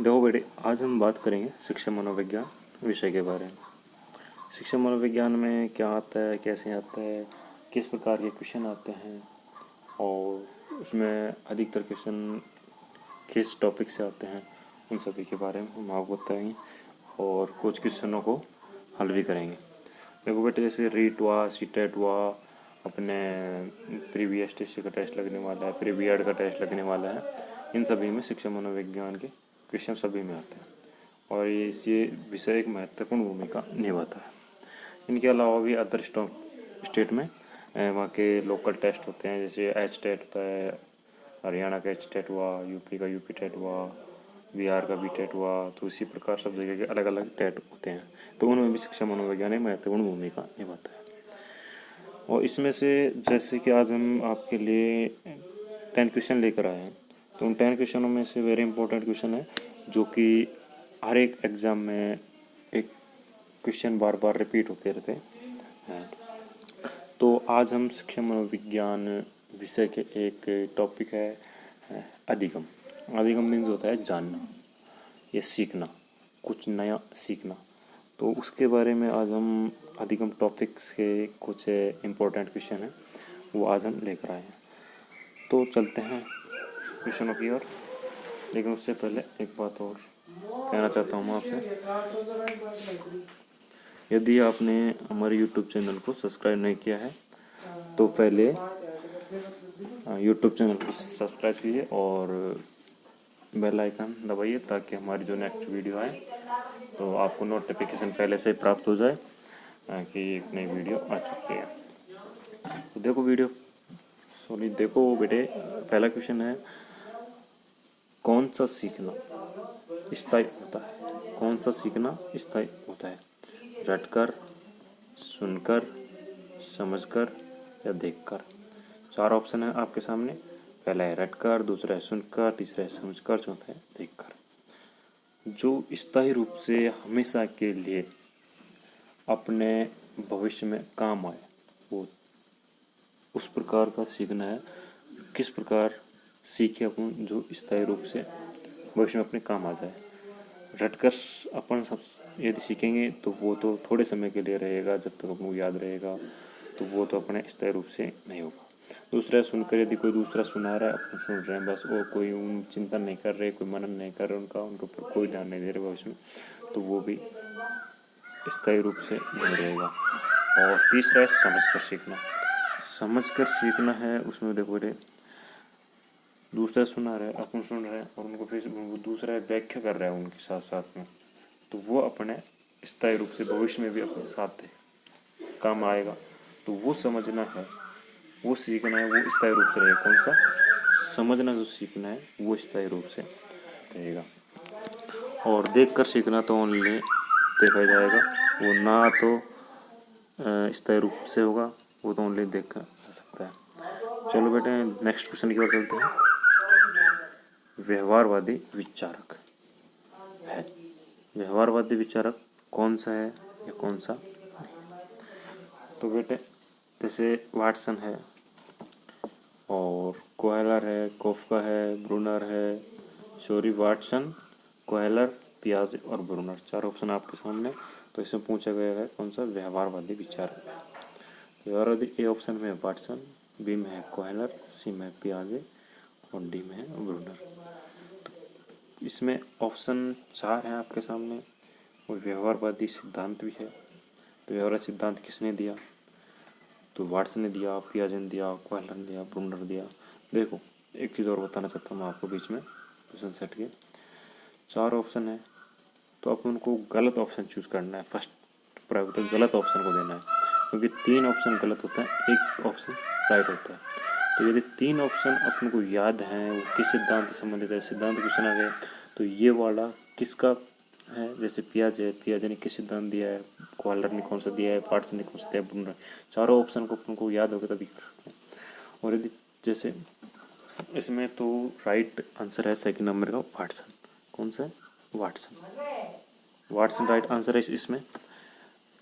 देखो बेटे, आज हम बात करेंगे शिक्षा मनोविज्ञान विषय के बारे में। शिक्षा मनोविज्ञान में क्या आता है, कैसे आता है, किस प्रकार के क्वेश्चन आते हैं और उसमें अधिकतर क्वेश्चन किस टॉपिक से आते हैं, उन सभी के बारे में हम आपको बताएंगे और कुछ क्वेश्चनों को हल भी करेंगे। देखो बेटे, जैसे रीट हुआ, सीटेट हुआ, अपने प्रीवियस टेस्ट का टेस्ट लगने वाला है, प्रीबीएड का टेस्ट लगने वाला है, इन सभी में शिक्षा मनोविज्ञान के क्वेश्चन सभी में आते हैं और ये विषय एक महत्वपूर्ण भूमिका निभाता है। इनके अलावा भी अदर स्टेट में वहाँ के लोकल टेस्ट होते हैं, जैसे एच टेट होता है, हरियाणा का एच टेट हुआ, यूपी का यूपी टेट हुआ, बिहार का भी टेट हुआ। तो इसी प्रकार सब जगह के अलग अलग टेट होते हैं, तो उनमें भी शिक्षा मनोविज्ञान एक महत्वपूर्ण भूमिका निभाता है। और इसमें से जैसे कि आज हम आपके लिए 10 क्वेश्चन लेकर आए हैं, तो उन 10 क्वेश्चनों में से वेरी इंपॉर्टेंट क्वेश्चन है जो कि हर एक एग्ज़ाम में एक क्वेश्चन बार बार रिपीट होते रहते हैं। तो आज हम शिक्षा मनोविज्ञान विषय के एक टॉपिक है अधिगम। अधिगम मीन्स होता है जानना या सीखना, कुछ नया सीखना। तो उसके बारे में आज हम अधिगम टॉपिक्स के कुछ इम्पोर्टेंट क्वेश्चन हैं, वो आज हम लेकर आए हैं। तो चलते हैं क्वेश्चनों की ओर, लेकिन उससे पहले एक बात और कहना चाहता हूँ मैं आपसे। यदि आपने हमारे यूट्यूब चैनल को सब्सक्राइब नहीं किया है तो पहले यूट्यूब चैनल को सब्सक्राइब कीजिए और बेल आइकन दबाइए, ताकि हमारी जो नेक्स्ट वीडियो आए तो आपको नोटिफिकेशन पहले से प्राप्त हो जाए कि एक नई वीडियो आ चुकी है। तो देखो बेटे, पहला क्वेश्चन है, कौन सा सीखना स्थायी होता है? कौन सा सीखना स्थायी होता है? रटकर, सुनकर, समझकर या देखकर? 4 ऑप्शन है आपके सामने। पहला है रटकर, दूसरा है सुनकर, तीसरा है समझकर, चौथा है देखकर। जो स्थायी रूप से हमेशा के लिए अपने भविष्य में काम आए, वो उस प्रकार का सीखना है। किस प्रकार सीखे अपन जो स्थायी रूप से भविष्य में अपने काम आ जाए। रटकर अपन सब यदि सीखेंगे तो वो तो थोड़े समय के लिए रहेगा, जब तक अपन को याद रहेगा, तो वो तो अपने स्थायी रूप से नहीं होगा। दूसरा सुनकर, यदि कोई दूसरा सुना रहा है, अपन सुन रहे हैं बस, और कोई उन चिंतन नहीं कर रहे, कोई मनन नहीं कर रहे उनके ऊपर कोई ध्यान नहीं दे रहे भविष्य में, तो वो भी स्थायी रूप से नहीं रहेगा। और तीसरा है समझकर सीखना। समझकर सीखना है, उसमें देखो बेटे, दूसरा सुना रहा है, अपन सुन रहे हैं और उनको फिर दूसरा व्याख्या कर रहा है उनके साथ साथ में, तो वो अपने स्थायी रूप से भविष्य में भी अपने साथ काम आएगा। तो वो समझना है, वो सीखना है, वो स्थायी रूप से रहेगा। कौन सा? समझना जो सीखना है वो स्थायी रूप से रहेगा। और देख कर सीखना तो ओनली देखा जाएगा, वो ना तो स्थायी रूप से होगा, वो तो ओनली देख कर जा सकता है। चलो बेटे, नेक्स्ट क्वेश्चन की ओर चलते हैं। व्यवहारवादी विचारक है। व्यवहारवादी विचारक कौन सा है या कौन सा नहीं? तो बेटे, जैसे वाटसन है और कोहेलर है, कोफ्का है, ब्रूनर है। सॉरी, वाटसन, कोहेलर, पियाजे और ब्रूनर, 4 ऑप्शन आपके सामने। तो इसमें पूछा गया है कौन सा व्यवहारवादी विचारक है। व्यवहारवादी ए ऑप्शन में है वाटसन, बी में है कोहेलर, सी में है पियाजे और डी में है ब्रूनर। तो इसमें ऑप्शन 4 हैं आपके सामने और व्यवहारवादी सिद्धांत भी है। तो व्यवहारवादी सिद्धांत किसने दिया? तो वाटसन ने दिया, पियाजे ने दिया, कोहेलर ने दिया, ब्रूनर दिया। देखो, एक चीज़ और बताना चाहता हूँ मैं आपको बीच में क्वेश्चन सेट के। 4 ऑप्शन है, तो अपन को गलत ऑप्शन चूज करना है। फर्स्ट प्रायोरिटी गलत ऑप्शन को देना है, क्योंकि 3 ऑप्शन गलत होता है, एक ऑप्शन राइट होता है। तो यदि 3 ऑप्शन अपन को याद हैं, वो किस सिद्धांत से संबंधित है, सिद्धांत क्वेश्चन आ गए, तो ये वाला किसका है? जैसे पियाजे ने किस सिद्धांत दिया है, कोहेलर ने कौन सा दिया है, वाटसन ने कौन सा दिया, ब्रूनर। चारों ऑप्शन को अपन को याद होगा तभी कर सकते हैं। और यदि जैसे इसमें तो राइट आंसर है सेकंड नंबर का वाटसन। कौन सा है? वाटसन राइट आंसर है इसमें।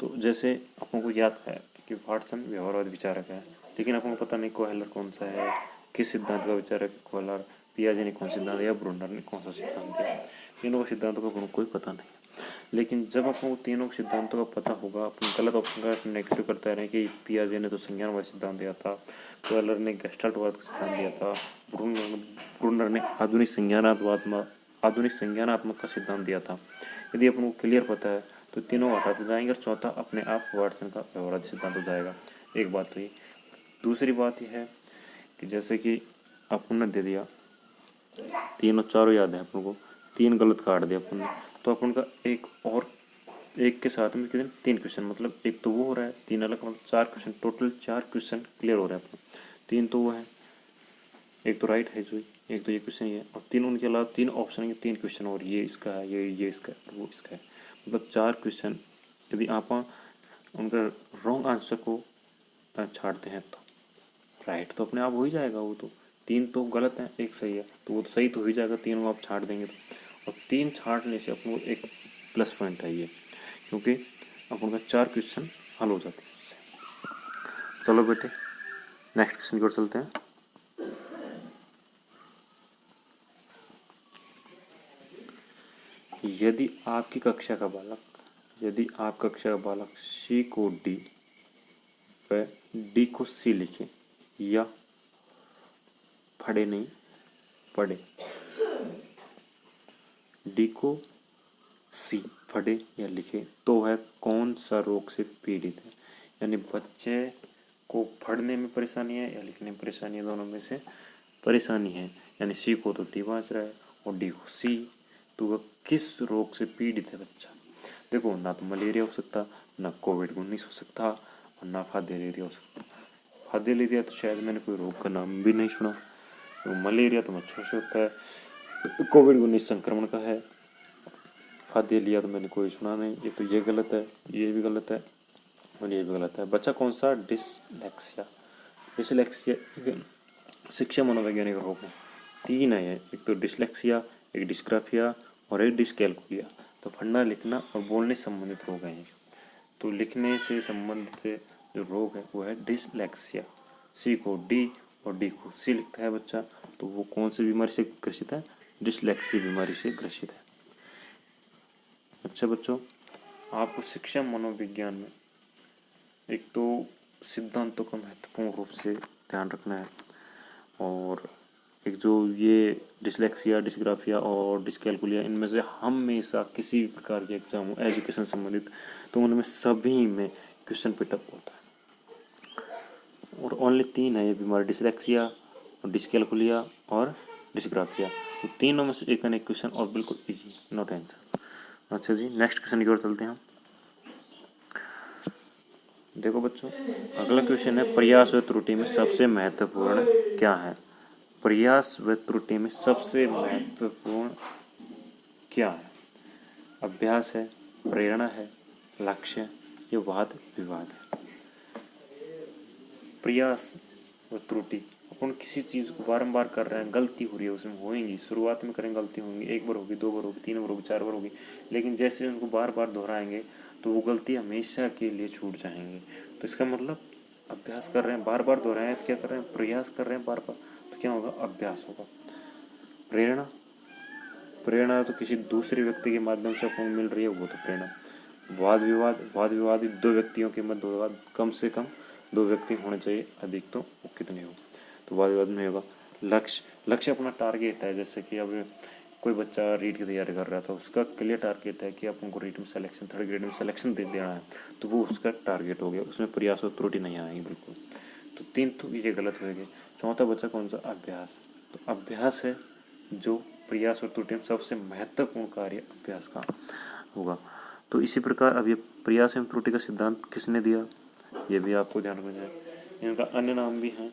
तो जैसे अपन को याद है कि वाटसन व्यवहारवादी विचारक है, लेकिन अपन को पता नहीं कोहेलर कौन सा है, किस सिद्धांत का विचारक है कोहेलर, पियाजे ने कौन सिद्धांत दिया, ब्रूनर ने कौन सा सिद्धांत दिया। तीनों के सिद्धांतों का अपन को कोई पता नहीं, लेकिन जब अपन को तीनों के सिद्धांतों का पता होगा, अपन गलत ऑप्शन का नेगेटिव करते रहे कि पियाजे ने तो संज्ञानवाद सिद्धांत दिया था, क्वेलर ने गेस्टाल्टवाद का सिद्धांत दिया था, ब्रूनर ने आधुनिक संज्ञानात्मक का सिद्धांत दिया था। यदि अपन को क्लियर पता है तो तीनों हटाते जाएंगे और चौथा अपने आप वाटसन का व्यवहारिक सिद्धांत हो जाएगा। एक बात तो ये। दूसरी बात यह है कि जैसे कि अपन ने दे दिया तीनों चारों याद है अपन को, 3 गलत काट दिया अपन ने, तो अपन का एक के साथ में कितने 3 क्वेश्चन, मतलब एक तो वो हो रहा है, 3 अलग, मतलब 4 क्वेश्चन, टोटल 4 क्वेश्चन क्लियर हो रहा है अपन। 3 तो वो है, एक तो राइट है जो, एक तो ये क्वेश्चन ये है, और 3 उनके अलावा 3 ऑप्शन है, 3 क्वेश्चन और ये इसका है, ये इसका है, वो इसका है, मतलब 4 क्वेश्चन। यदि आप उनका रॉन्ग आंसर को छाड़ते हैं तो राइट तो अपने आप हो ही जाएगा। वो तो 3 तो गलत है, एक सही है, तो वो तो सही तो हो ही जाएगा, 3 आप छाड़ देंगे तो। और 3 छाड़ने से अपन को एक प्लस पॉइंट है ये, क्योंकि अपन का 4 क्वेश्चन हल हो जाते हैं उससे। चलो बेटे नेक्स्ट क्वेश्चन की ओर चलते हैं। यदि आपकी कक्षा का बालक सी को डी व डी को सी लिखे या पढ़े, डी को सी पढ़े या लिखे, तो वह कौन सा रोग से पीड़ित है। यानी बच्चे को पढ़ने में परेशानी है या लिखने में परेशानी है, दोनों में से परेशानी है। यानी सी को तो डी वाँच रहा है और डी को सी, तो वह किस रोग से पीड़ित है बच्चा। देखो, ना तो मलेरिया हो सकता, ना कोविड-19 हो सकता, और ना फादेलेरिया हो सकता। फादेलेरिया तो शायद मैंने कोई रोग का नाम भी नहीं सुना, तो मलेरिया तो मच्छरों से होता है, कोविड-19 संक्रमण का है, फादेलिया तो मैंने कोई सुना नहीं। ये तो ये गलत है, ये भी गलत है और ये भी गलत है। बच्चा कौन सा, डिसलेक्सिया शिक्षा मनोवैज्ञानिक रोग है, 3 है। एक तो डिसलेक्सिया, एक डिस्ग्राफिया और एक डिसकैल्कुलिया। तो पढ़ना लिखना और बोलने से संबंधित रोग हैं। तो लिखने से संबंधित जो रोग है वो है डिसलेक्सिया। सी को डी और डी को सी लिखता है बच्चा, तो वो कौन सी बीमारी से ग्रसित है, डिसलेक्सिया बीमारी से ग्रसित है। अच्छा बच्चों, आपको शिक्षा मनोविज्ञान में एक तो सिद्धांतों का महत्वपूर्ण रूप से ध्यान रखना है, और एक जो ये डिसलेक्सिया, डिस्ग्राफिया और डिसकैल्कुलिया, इनमें से हमेशा किसी भी प्रकार के एग्जाम हो एजुकेशन संबंधित, तो उनमें सभी में क्वेश्चन पिटअप होता है। और ओनली 3 है ये बीमारी, डिसलेक्सिया, डिसकैल्कुलिया और डिस्ग्राफिया। तो तीनों में से एक न एक क्वेश्चन और बिल्कुल इजी, नो टेंशन। अच्छा जी, नेक्स्ट क्वेश्चन की ओर चलते हैं। देखो बच्चों, अगला क्वेश्चन है, प्रयास व त्रुटि में सबसे महत्वपूर्ण क्या है। प्रयास व त्रुटि में सबसे महत्वपूर्ण क्या है। अभ्यास है, प्रेरणा है, लक्ष्य, ये वाद विवाद है। प्रयास व त्रुटि, अपन किसी चीज़ को बारंबार कर रहे हैं, गलती हो रही है, उसमें होएंगी, शुरुआत में करेंगे गलती होंगी, 1 बार होगी, 2 बार होगी, 3 बार होगी, 4 बार होगी, लेकिन जैसे उनको बार बार दोहराएंगे तो वो गलती हमेशा के लिए छूट जाएंगी। तो इसका मतलब अभ्यास कर रहे हैं, बार बार दोहराएं तो क्या कर रहे हैं, प्रयास कर रहे हैं बार बार, तो क्या होगा, अभ्यास होगा। प्रेरणा तो किसी दूसरे व्यक्ति के माध्यम से आपको मिल रही है, वो तो प्रेरणा। वाद विवाद 2 व्यक्तियों के मध्य होगा, कम से कम 2 व्यक्ति होने चाहिए, अधिक तो वो कितने हो, तो वाद विवाद में होगा। लक्ष्य अपना टारगेट है, जैसे कि अब कोई बच्चा रीट की तैयारी कर रहा था, उसका क्लियर टारगेट है कि आप उनको रीट में सिलेक्शन, 3rd ग्रेड में सिलेक्शन दे देना है, तो वो उसका टारगेट हो गया, उसमें प्रयास और त्रुटि नहीं आएगी बिल्कुल। तो 3 तो ये गलत हो गए। चौथा बच्चा कौन सा, अभ्यास। तो अभ्यास है जो प्रयास और त्रुटि में सबसे महत्वपूर्ण कार्य अभ्यास का होगा। तो इसी प्रकार अब ये प्रयास एवं त्रुटि का सिद्धांत किसने दिया, ये भी आपको ध्यान रखना है। इनका अन्य नाम भी है,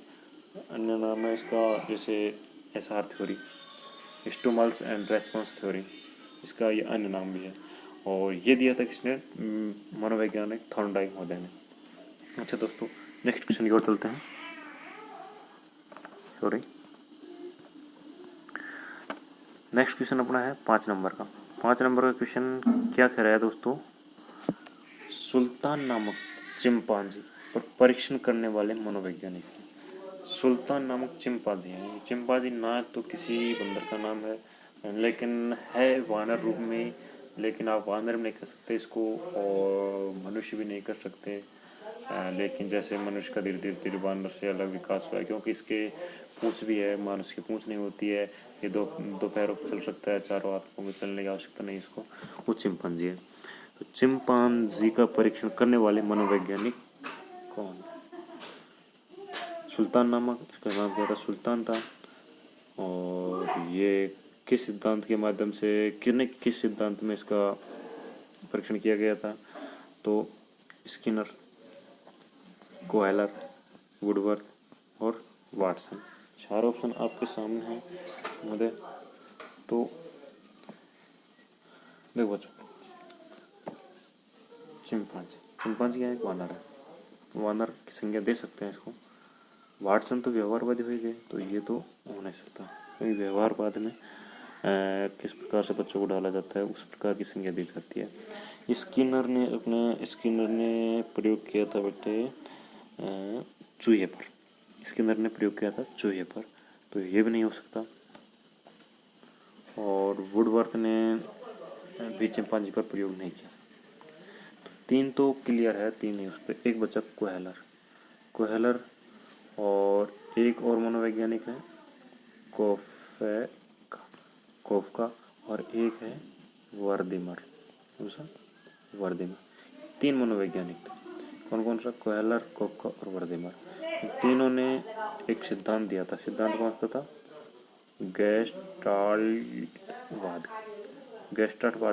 अन्य नाम है इसका, जैसे SR theory, stimulus and response theory, इसका ये अन्य नाम भी है। और ये दिया था किसने, मनोवैज्ञानिक थॉर्नडाइक महोदय ने। अच्छा दोस्तों, नेक्स्ट क्वेश्चन की ओर चलते हैं। नेक्स्ट क्वेश्चन अपना है 5 नंबर का। 5 नंबर का क्वेश्चन क्या कह रहा है दोस्तों, सुल्तान नामक चिंपांजी पर परीक्षण करने वाले मनोवैज्ञानिक हैं। सुल्तान नामक चिंपांजी है। ये चिंपांजी ना तो किसी बंदर का नाम है, लेकिन है वानर रूप में, लेकिन आप वानर भी नहीं कर सकते इसको और मनुष्य भी नहीं कर सकते। लेकिन जैसे मनुष्य का धीरे धीरे धीरे वानर से अलग विकास हुआ है, क्योंकि इसके पूंछ भी है, मानुष की पूंछ नहीं होती है। ये दो दो पैरों पर चल सकता है, चारों हाथों में चलने की आवश्यकता नहीं इसको। वो चिंपांजी है। तो चिंपांजी का परीक्षण करने वाले मनोवैज्ञानिक कौन? सुल्तान नामक, इसका नाम क्या था? सुल्तान था। और ये किस सिद्धांत के माध्यम से, किस सिद्धांत में इसका परीक्षण किया गया था? तो स्किनर, कोहेलर, वुडवर्थ और वाटसन। चार ऑप्शन आपके सामने हैं महोदय। तो देखो बच्चों, चिंपांजी क्या है? एक वानर है। वानर की संज्ञा दे सकते हैं इसको। वाटसन तो व्यवहारवादी हो गए, तो ये तो हो नहीं सकता, क्योंकि व्यवहारवाद में किस प्रकार से बच्चों को डाला जाता है उस प्रकार की संज्ञा दी जाती है। स्किनर ने प्रयोग किया था बेटे चूहे पर। स्किनर ने प्रयोग किया था चूहे पर, तो ये भी नहीं हो सकता। और वुडवर्थ ने भी चिंपांजी पर प्रयोग नहीं किया। तो तीन तो क्लियर है, तीन नहीं हो सकते। एक बचा कोहेलर और एक और मनोवैज्ञानिक है कोफका और एक है वर्दिमर। तीन मनोवैज्ञानिक थे। कौन कौन सा? कोहेलर, कोफका और वर्दिमर। तीनों ने एक सिद्धांत दिया था। सिद्धांत कौन सा था? गेस्टाल्टवाद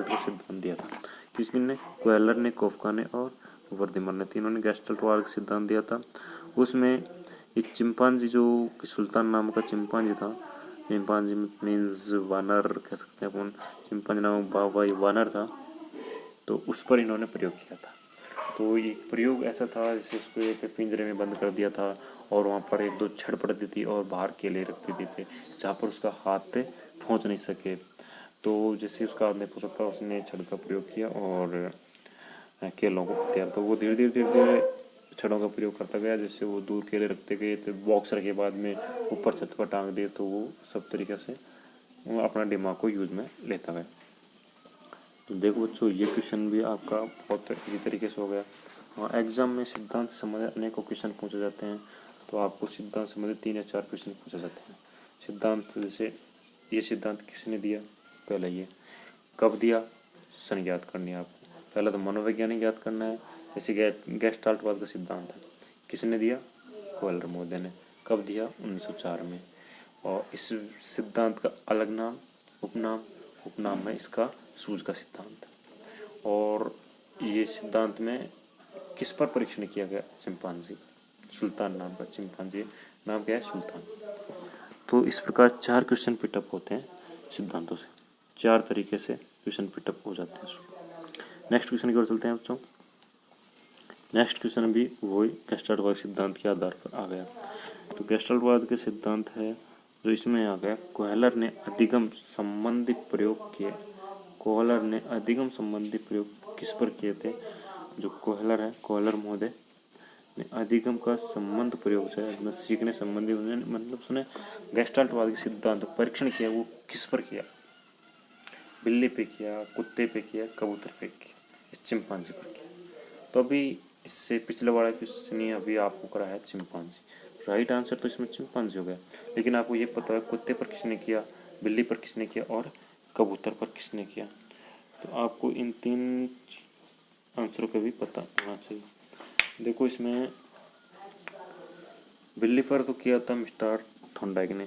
का सिद्धांत दिया था। किसने? कोहेलर ने, कोफका ने और वर्दिमर ने। तीनों ने गेस्टाल्टवाद का सिद्धांत दिया था। उसमें ये चिंपांजी, जो सुल्तान नाम का चिंपांजी था, चिंपांजी मीन्स वानर कह सकते हैं अपन, चिंपांजी नामक वानर था, तो उस पर इन्होंने प्रयोग किया था। तो ये प्रयोग ऐसा था जैसे उसको एक पिंजरे में बंद कर दिया था और वहाँ पर एक दो छड़ पड़ती थी और बाहर केले रख देते थे जहाँ पर उसका हाथ पहुँच नहीं सके। तो जैसे उसका हाथ नहीं पहुँच सकता, उसने छड़ का प्रयोग किया और केलों को तैयार। तो वो धीरे धीरे छड़ों का प्रयोग करता गया। जैसे वो दूर केले रखते गए, तो बॉक्स रखे बाद में ऊपर छत पर टांग दिए, तो वो सब तरीके से वो अपना दिमाग को यूज़ में लेता गया। तो देखो बच्चों, ये क्वेश्चन भी आपका बहुत इसी तरीके से हो गया। और एग्जाम में सिद्धांत से संबंधित अनेकों क्वेश्चन पूछे जाते हैं, तो आपको सिद्धांत से संबंधित 3 या 4 क्वेश्चन पूछे जाते हैं। सिद्धांत जैसे ये सिद्धांत किसने दिया? पहले ये कब दिया, सन याद करनी है आपको। पहले तो मनोवैज्ञानिक याद करना है। जैसे गेस्टाल्टवाद का सिद्धांत है, किसने दिया? कोहेलर महोदय ने। कब दिया? 1904 में। और इस सिद्धांत का अलग नाम, उपनाम है इसका सूज का सिद्धांत। और ये सिद्धांत में किस पर परीक्षण किया गया? चिंपांजी, सुल्तान नाम का चिंपांजी। नाम क्या है? सुल्तान। तो इस प्रकार 4 क्वेश्चन पिटअप होते हैं सिद्धांतों से। 4 तरीके से क्वेश्चन पिटअप हो जाते हैं। नेक्स्ट क्वेश्चन की ओर चलते हैं बच्चों। नेक्स्ट क्वेश्चन भी वही गेस्टाल्टवाद सिद्धांत के आधार पर आ गया। तो गेस्टाल्टवाद के सिद्धांत है जो इसमें आ गया, कोहेलर ने अधिगम संबंधी प्रयोग किए। कोहेलर ने अधिगम संबंधी प्रयोग किस पर किए थे? जो कोहेलर है, कोहेलर महोदय ने अधिगम का संबंध प्रयोग है, सीखने संबंधी, मतलब उसने गेस्टाल्टवाद के सिद्धांत परीक्षण किया। वो किस पर किया? बिल्ली पे किया, कुत्ते पे किया, कबूतर पे किया, चिंपांजी पर किया। तो अभी इससे पिछले वाला क्वेश्चन ही अभी आपको करा है चिंपांजी। राइट आंसर तो इसमें चिंपांजी हो गया, लेकिन आपको ये पता है कुत्ते पर किसने किया, बिल्ली पर किसने किया और कबूतर पर किसने किया। तो आपको इन 3 आंसरों का भी पता होना चाहिए। देखो, इसमें बिल्ली पर तो किया था मिस्टर थॉर्नडाइक ने,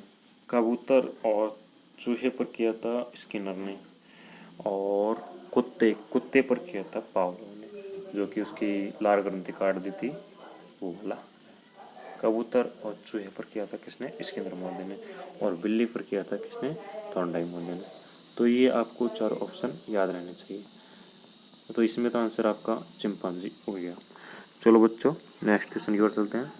कबूतर और चूहे पर किया था स्किनर ने, और कुत्ते पर किया था पावलोव ने, जो कि उसकी लार ग्रंथि काट दी थी वो वाला। कबूतर और चूहे पर किया था किसने? स्किनर महोदय ने। और बिल्ली पर किया था किसने? थॉर्नडाइक महोदय ने। तो ये आपको 4 ऑप्शन याद रहने चाहिए। तो इसमें तो आंसर आपका चिंपांजी हो गया। चलो बच्चों, नेक्स्ट क्वेश्चन की ओर चलते हैं।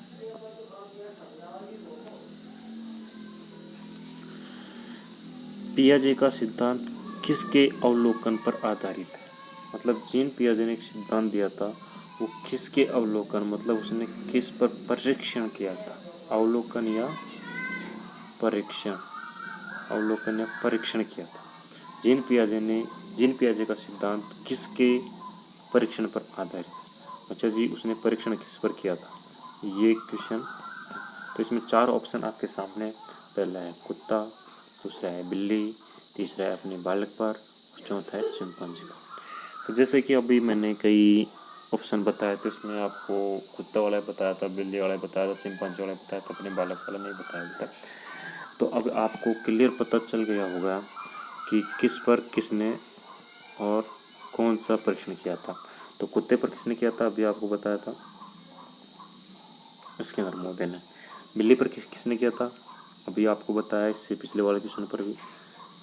पियाजे का सिद्धांत किसके अवलोकन पर आधारित है? मतलब जीन पियाजे ने एक सिद्धांत दिया था, वो किसके अवलोकन, मतलब उसने किस पर परीक्षण किया था? अवलोकन या परीक्षण किया था। जीन पियाजे का सिद्धांत किसके परीक्षण पर आधारित है? अच्छा जी, उसने परीक्षण किस पर किया था, ये क्वेश्चन। तो इसमें 4 ऑप्शन आपके सामने। पहला है कुत्ता, दूसरा है बिल्ली, तीसरा है अपने बालक पर, और चौथा है चिंपांजी पर। तो जैसे कि अभी मैंने कई ऑप्शन बताए थे, उसमें आपको कुत्ता वाला बताया था, बिल्ली वाला बताया था, चिंपांजी वाला बताया था, अपने बालक वाला नहीं बताया था। तो अब आपको क्लियर पता चल गया होगा कि किस पर किसने और कौन सा परीक्षण किया था। तो कुत्ते पर किसने किया था, अभी आपको बताया था स्किनर महोदय ने। बिल्ली पर किसने किया था, अभी आपको बताया इससे पिछले वाले क्वेश्चन पर भी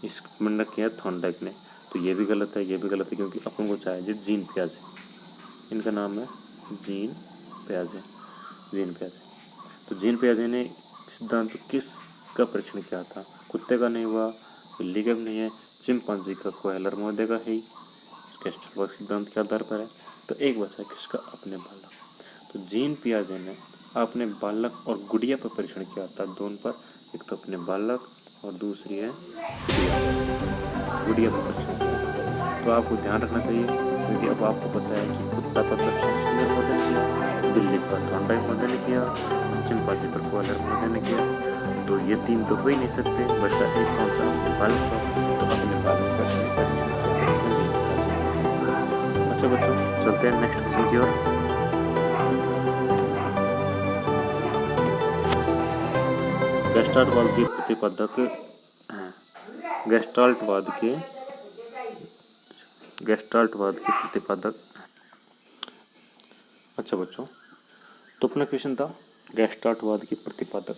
इस मंडक किया थॉर्नडाइक ने। तो ये भी गलत है, ये भी गलत है, क्योंकि अपन को चाहिए जीन पियाजे। इनका नाम है जीन पियाजे। तो जीन पियाजे ने सिद्धांत किसका परीक्षण किया था? कुत्ते का नहीं हुआ, बिल्ली का भी नहीं है, चिंपांजी का, कोहलर महोदय का है, कैस्टरबर्ग सिद्धांत के आधार पर है। तो एक बचा किसका, अपने बालक। तो जीन पियाजे ने अपने बालक और गुड़िया पर परीक्षण किया था, दोनों पर। एक तो अपने बालक और दूसरी है गुड़िया पर परीक्षण किया। तो आपको ध्यान रखना चाहिए, क्योंकि अब आपको पता है कि कुत्ता पर परीक्षण स्किनर महोदय ने किया, बिल्ली पर थॉर्नडाइक महोदय ने किया, चिंपांजी पर कोहलर महोदय ने किया। तो ये 3 तो हो ही नहीं सकते, बचा एक कौन सा, अपने बालक पर। तो अपने बालक पर इसमें जीन पियाजे। अच्छा बच्चों, चलते हैं नेक्स्ट क्वेश्चन की ओर। गेस्टाल्टवाद के प्रतिपादक हैं। गेस्टाल्टवाद के प्रतिपादक। अच्छा बच्चों, तो अपना क्वेश्चन था गेस्टाल्टवाद के प्रतिपादक।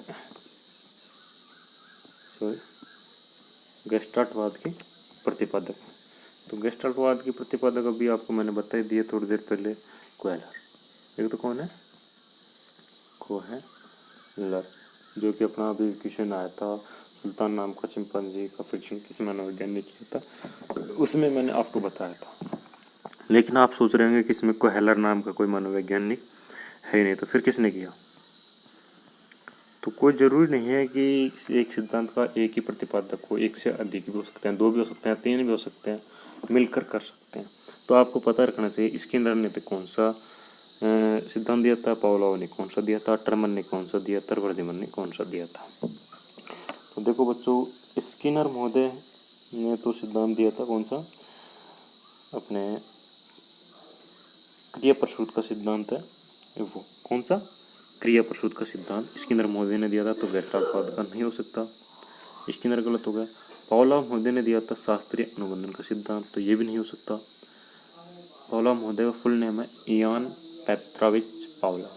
गेस्टाल्टवाद के प्रतिपादक। तो गेस्टाल्टवाद के प्रतिपादक अभी आपको मैंने बता ही दिए थोड़ी देर पहले, कोहलर। एक तो कौन है, कोहलर, जो कि अपना अभी क्वेश्चन आया था, सुल्तान नाम का चिंपांजी का परीक्षण किस मनोवैज्ञानिक किया था, उसमें मैंने आपको बताया था। लेकिन आप सोच रहे होंगे कि इसमें कोहलर नाम का कोई मनोवैज्ञानिक है नहीं, तो फिर किसने किया? तो कोई ज़रूरी नहीं है कि एक सिद्धांत का एक ही प्रतिपादक हो, एक से अधिक भी हो सकते हैं, 2 भी हो सकते हैं, 3 भी हो सकते हैं, मिलकर कर सकते हैं। तो आपको पता रखना चाहिए स्किनर ने तो कौन सा सिद्धांत दिया था, पावलोव ने कौन सा दिया था, टर्मन ने कौन सा दिया था, वर्धमान ने कौन सा दिया था। तो देखो बच्चों, स्किनर महोदय ने तो सिद्धांत दिया था कौन सा, अपने क्रिया प्रसूत का सिद्धांत है वो। कौन सा, क्रिया प्रसूत का सिद्धांत स्किनर महोदय ने दिया था। तो गेस्टाल्टवाद का नहीं हो सकता, स्किनर गलत हो गया। पावलोव महोदय ने दिया था शास्त्रीय अनुबंधन का सिद्धांत, तो ये भी नहीं हो सकता। पावलोव महोदय का फुल नेम है इयान पेट्रोविच पावलोव,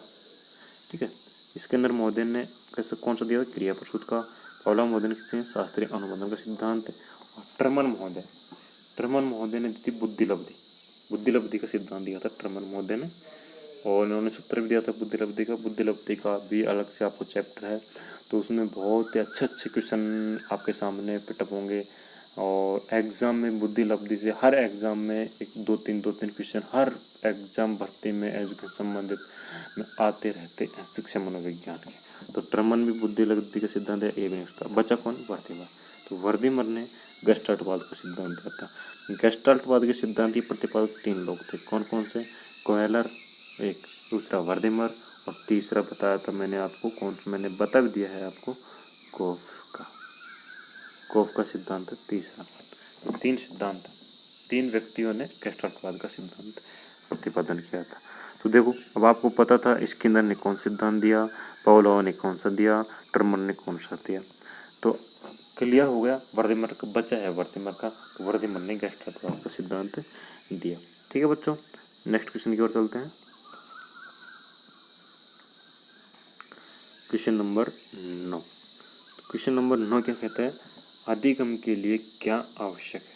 ठीक है। स्किनर महोदय ने कैसे कौन सा दिया था, क्रिया प्रसूत का। पावलोव महोदय ने किसी शास्त्रीय अनुबंधन का सिद्धांत। और टर्मन महोदय ने दी थी बुद्धि का सिद्धांत दिया था टर्मन महोदय ने। और इन्होंने सूत्र भी दिया था बुद्धि लब्धि का भी अलग से आपको चैप्टर है, तो उसमें बहुत ही अच्छे क्वेश्चन आपके सामने पिटअप होंगे। और एग्ज़ाम में बुद्धि लब्धि से हर एग्ज़ाम में एक दो तीन क्वेश्चन हर एग्ज़ाम भर्ती में एजुकेशन संबंधित में आते रहते हैं, शिक्षा मनोविज्ञान के। तो टर्मन भी बुद्धि लब्धि का सिद्धांत है, ये भी नहीं होता। बचा कौन, वर्धीमर। तो वर्धीमर ने गेस्टाल्टवाद का सिद्धांत दिया था। गेस्टाल्टवाद के सिद्धांत के प्रतिपादक 3 लोग थे। कौन कौन से, कोहलर एक, दूसरा वर्धीमर, और तीसरा बताया था मैंने आपको, कौन सा मैंने बता भी दिया है आपको, कोफ का सिद्धांत है तीसरा। 3 व्यक्तियों ने गेस्टाल्टवाद का सिद्धांत प्रतिपादन किया था। तो देखो, अब आपको पता था स्किनर ने कौन सिद्धांत दिया, पावलोव ने कौन सा दिया, टर्मन ने कौन सा दिया। तो क्लियर हो गया। वर्धीमर का बचा है, वर्धीमर का, तो वर्धीमर ने गेस्टाल्टवाद का सिद्धांत दिया। ठीक है बच्चों, नेक्स्ट क्वेश्चन की ओर चलते हैं। Question number 9। क्वेश्चन नंबर 9 क्या कहता है, अधिगम के लिए क्या आवश्यक है।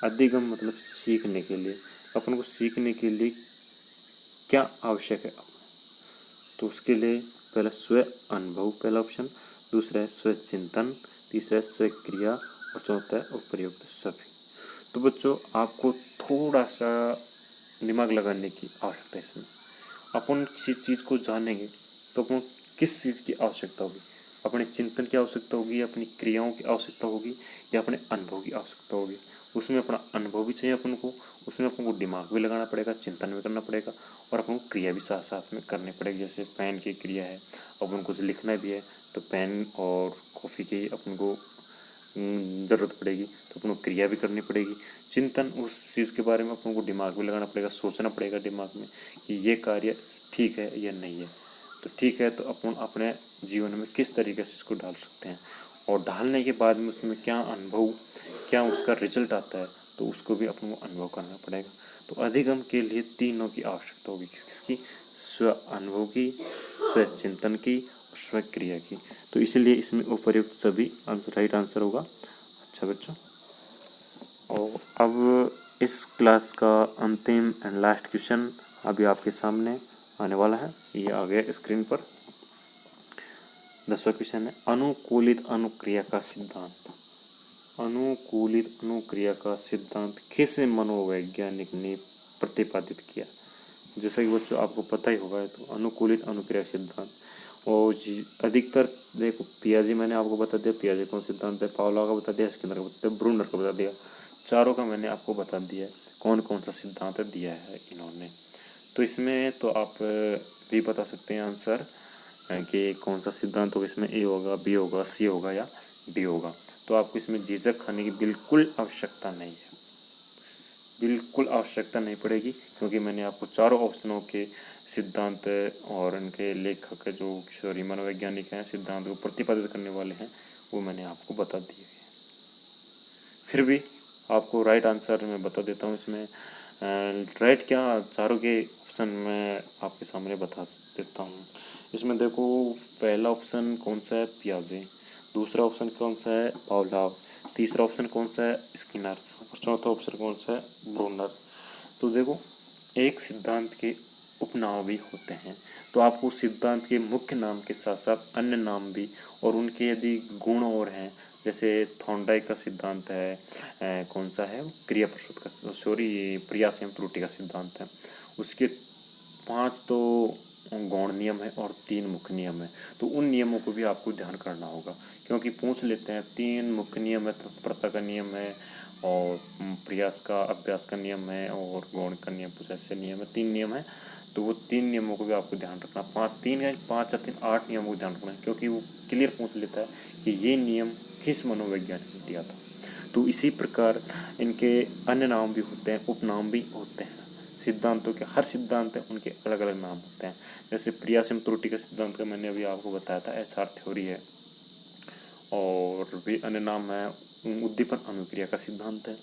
अधिगम मतलब सीखने के लिए, अपन को सीखने के लिए क्या आवश्यक है। तो उसके लिए पहला स्व अनुभव, पहला ऑप्शन, दूसरा है स्व चिंतन, तीसरा है स्व क्रिया, और चौथा है उपयुक्त सभी। तो बच्चों, आपको थोड़ा सा दिमाग लगाने की आवश्यकता है इसमें। अपन किसी चीज़ को जानेंगे तो अपन किस चीज़ की आवश्यकता होगी, अपने चिंतन की आवश्यकता होगी, अपनी क्रियाओं की आवश्यकता होगी, या अपने अनुभव की आवश्यकता होगी। उसमें अपना अनुभव भी चाहिए अपन को, उसमें अपन को दिमाग भी लगाना पड़ेगा, चिंतन भी करना पड़ेगा, और अपन को क्रिया भी साथ साथ में करनी पड़ेगी। जैसे पेन की क्रिया है, अपन को लिखना भी है तो पेन और कॉफ़ी की अपन को ज़रूरत पड़ेगी, तो अपन को क्रिया भी करनी पड़ेगी। चिंतन, उस चीज़ के बारे में अपन को दिमाग भी लगाना पड़ेगा, सोचना पड़ेगा दिमाग में कि ये कार्य ठीक है या नहीं है। तो ठीक है तो अपन अपने जीवन में किस तरीके से इसको डाल सकते हैं, और डालने के बाद में उसमें क्या अनुभव, क्या उसका रिजल्ट आता है, तो उसको भी अपन को अनुभव करना पड़ेगा। तो अधिगम के लिए तीनों की आवश्यकता होगी, किस किसकी, स्व अनुभव की, स्व चिंतन की, स्व क्रिया की। तो इसलिए इसमें उपर्युक्त सभी आंसर राइट आंसर होगा। अच्छा बच्चों, और अब इस क्लास का अंतिम एंड लास्ट क्वेश्चन अभी आपके सामने आने वाला है। ये आ गया स्क्रीन पर। 10वां क्वेश्चन है, अनुकूलित अनुक्रिया का सिद्धांत। अनुकूलित अनुक्रिया का सिद्धांत किस मनोवैज्ञानिक ने प्रतिपादित किया। जैसा कि बच्चों आपको पता ही होगा, तो अनुकूलित अनुक्रिया सिद्धांत और अधिकतर देखो, पियाजे मैंने आपको बता दिया, पियाजे कौन सिद्धांत है, पावलोव का बता दिया, स्किनर का बता दिया, ब्रूनर का बता दिया, चारों का मैंने आपको बता दिया कौन कौन सा सिद्धांत दिया है इन्होंने। तो इसमें तो आप भी बता सकते हैं आंसर कि कौन सा सिद्धांत होगा, इसमें ए होगा, बी होगा, सी होगा या डी होगा। तो आपको इसमें झिझक खाने की बिल्कुल आवश्यकता नहीं है, बिल्कुल आवश्यकता नहीं पड़ेगी, क्योंकि मैंने आपको चारों ऑप्शनों के सिद्धांत और उनके लेखक जो सॉरी मनोवैज्ञानिक हैं, सिद्धांत को प्रतिपादित करने वाले हैं, वो मैंने आपको बता दिए। फिर भी आपको राइट आंसर मैं बता देता हूँ। इसमें राइट क्या, चारों के ऑप्शन मैं आपके सामने बता देता हूँ। इसमें देखो, पहला ऑप्शन कौन सा है, पियाजे, दूसरा ऑप्शन कौन सा है, पावलोव, तीसरा ऑप्शन कौन सा है, स्किनर, और चौथा ऑप्शन कौन सा है, ब्रूनर। तो देखो, एक सिद्धांत के उपनाम भी होते हैं, तो आपको सिद्धांत के मुख्य नाम के साथ साथ अन्य नाम भी और उनके यदि गुण और हैं, जैसे थॉर्नडाइक का सिद्धांत है, कौन सा है, क्रिया प्रसूत का प्रयास एवं त्रुटि का सिद्धांत है। उसके 5 तो गौण नियम है और 3 मुख्य नियम है। तो उन नियमों को भी आपको ध्यान करना होगा, क्योंकि पूछ लेते हैं 3 मुख्य नियम है, तत्परता का नियम है, और प्रयास का अभ्यास का नियम है, और गौण का नियम, कुछ ऐसे नियम है, 3 नियम है। तो वो 3 नियमों को भी आपको ध्यान रखना, 5 या 3 8 नियमों को ध्यान रखना, क्योंकि वो क्लियर पूछ लेता है कि ये नियम किस मनोवैज्ञानिक ने दिया था। तो इसी प्रकार इनके अन्य नाम भी होते हैं, उपनाम भी होते हैं। सिद्धांतों के हर सिद्धांत है, उनके अलग अलग नाम होते हैं। जैसे प्रयास एवं त्रुटि का सिद्धांत का मैंने अभी आपको बताया था, एसआर थ्योरी है, और भी अन्य नाम है, उद्दीपन अनुक्रिया का सिद्धांत है,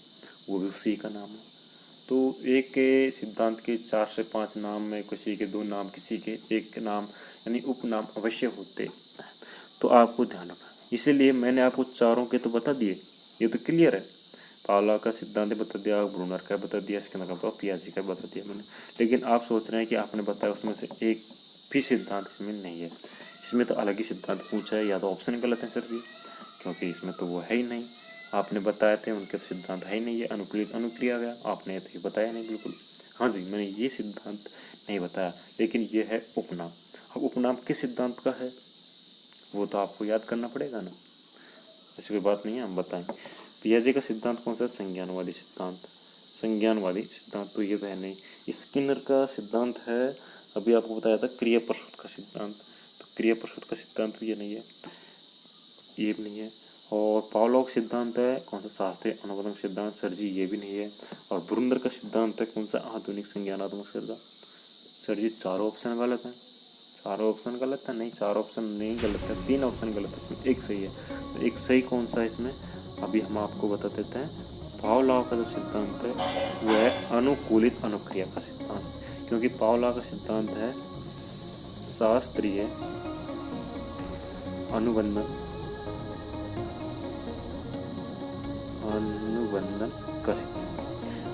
वो भी उसी का नाम है। तो एक के सिद्धांत के 4 से 5 नाम में, किसी के 2 नाम, किसी के 1 नाम यानी उपनाम अवश्य होते हैं। तो आपको ध्यान रखना, इसीलिए मैंने आपको चारों के तो बता दिए, ये तो क्लियर है। पावलोव का सिद्धांत बता दिया, ब्रूनर का बता दिया, स्किनर का बता, पियाजे का बता दिया मैंने। लेकिन आप सोच रहे हैं कि आपने बताया उसमें से एक भी सिद्धांत इसमें नहीं है। इसमें तो अलग ही सिद्धांत पूछा है, या तो ऑप्शन गलत है सर जी, क्योंकि इसमें तो वो है ही नहीं। आपने बताए थे उनके सिद्धांत है ही नहीं है, अनुकूलित अनुक्रिया गया, आपने तो ये बताया नहीं बिल्कुल। हाँ जी, मैंने ये सिद्धांत नहीं बताया, लेकिन ये है उपनाम। अब उपनाम किस सिद्धांत का है वो तो आपको याद करना पड़ेगा ना, ऐसी कोई बात नहीं है, हम बताएं। पियाजे का सिद्धांत कौन सा है, संज्ञानवादी सिद्धांत, संज्ञानवादी सिद्धांत तो ये है नहीं। स्किनर का सिद्धांत है, अभी आपको बताया था, क्रिया प्रसूत का सिद्धांत, तो क्रिया प्रसूत का सिद्धांत भी ये नहीं है, ये भी नहीं है। और पावलोव का सिद्धांत है कौन सा, शास्त्रीय अनुबंधक सिद्धांत, सर जी ये भी नहीं है। और ब्रूनर का सिद्धांत है कौन सा, आधुनिक संज्ञानात्मक सिद्धांत, सर जी चारों ऑप्शन गलत हैं। चारों ऑप्शन गलत है, नहीं चारों ऑप्शन नहीं गलत है, 3 ऑप्शन गलत है, इसमें एक सही है। तो एक सही कौन सा है इसमें, अभी हम आपको बता देते हैं। पावलोव का जो सिद्धांत है वह है अनुकूलित अनुक्रिया का सिद्धांत, क्योंकि पावलोव का सिद्धांत है शास्त्रीय अनुबंधन का सिद्धांत।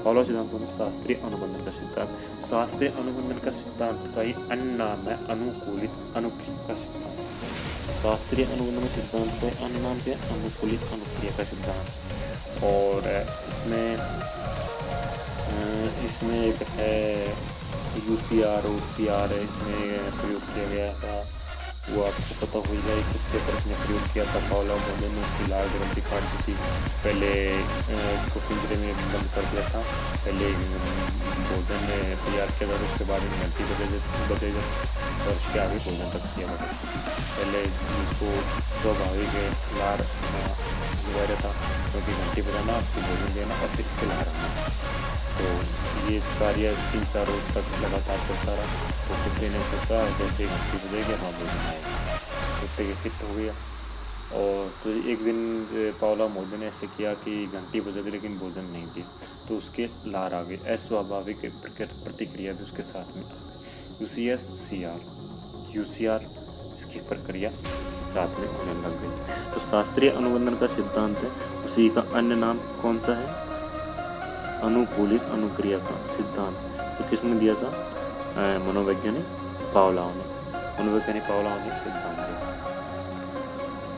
पावलोव सिद्धांत कौन है, शास्त्रीय अनुबंधन का सिद्धांत। शास्त्रीय अनुबंधन का सिद्धांत का ही अन्य नाम है अनुकूलित अनुक्रिया का सिद्धांत। शास्त्रीय अनुबंधन सिद्धांत का अन्य नाम है अनुकूलित अनुक्रिया का सिद्धांत। और इसमें एक है UCR OCR है, इसमें प्रयोग किया गया था। वो आपको पता हो जाए कितने प्रश्न ने प्रयोग किया था पावला मोहल्ले ने, उसकी लाल ग्रंथि काट दी थी, पहले उसको पिंजरे में बंद कर दिया था, पहले भोजन तैयार किया था, उसके बाद घंटी बजे और उसके आगे भोजन तक किया था। पहले उसको स्वाभाविक लार अनिवार्य था, क्योंकि घंटी बजाना, आपको भोजन देना और फिर इसके लार आना। तो ये कार्य 3-4 रोज तक लगातार चलता रहा। तो कुत्ते ने सोचा जैसे घंटी बजेगी हाँ भोजन आएगा, कुत्ते के फिट हो गया। और तो एक दिन पावला मोहल्ले ने ऐसे किया कि घंटी बजा दी लेकिन भोजन नहीं दिया, तो उसके लार आ गई। अस्वाभाविक प्रतिक्रिया भी उसके साथ में आ गई। UCR इसकी प्रक्रिया साथ में होने लग गई। तो शास्त्रीय अनुबंधन का सिद्धांत है, उसी का अन्य नाम कौन सा है? अनुकूलित अनुक्रिया का सिद्धांत। तो किसने दिया था? मनोवैज्ञानिक पावलाव ने सिद्धांत दिया।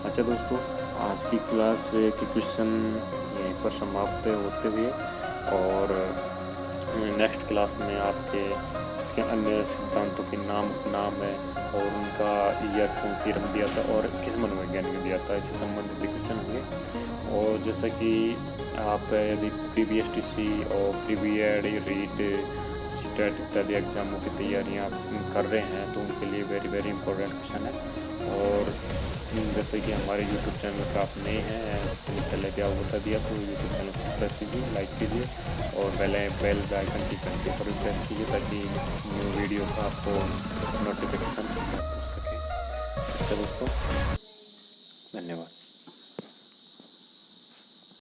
अच्छा दोस्तों, आज की क्लास के क्वेश्चन यहीं पर समाप्त होते हुए, और नेक्स्ट क्लास में आपके इसके अन्य सिद्धांतों के नाम है और उनका ईयर कौन सी रख दिया था और किस मनोवैज्ञानिक ने दिया था, इससे संबंधित क्वेश्चन होंगे। और जैसा कि आप यदि प्रीवियस TC और प्रीवियड रीट स्टेट इत्यादि एग्जामों की तैयारियां कर रहे हैं, तो उनके लिए वेरी इंपॉर्टेंट क्वेश्चन है। और जैसे कि हमारे YouTube चैनल पर आप नए हैं तो पहले भी आपको बता दिया, तो YouTube चैनल सब्सक्राइब कीजिए, लाइक कीजिए और बेल आइकन की घंटी पर प्रेस कीजिए ताकि न्यू वीडियो का आपको नोटिफिकेशन हो सके। अच्छा दोस्तों, धन्यवाद।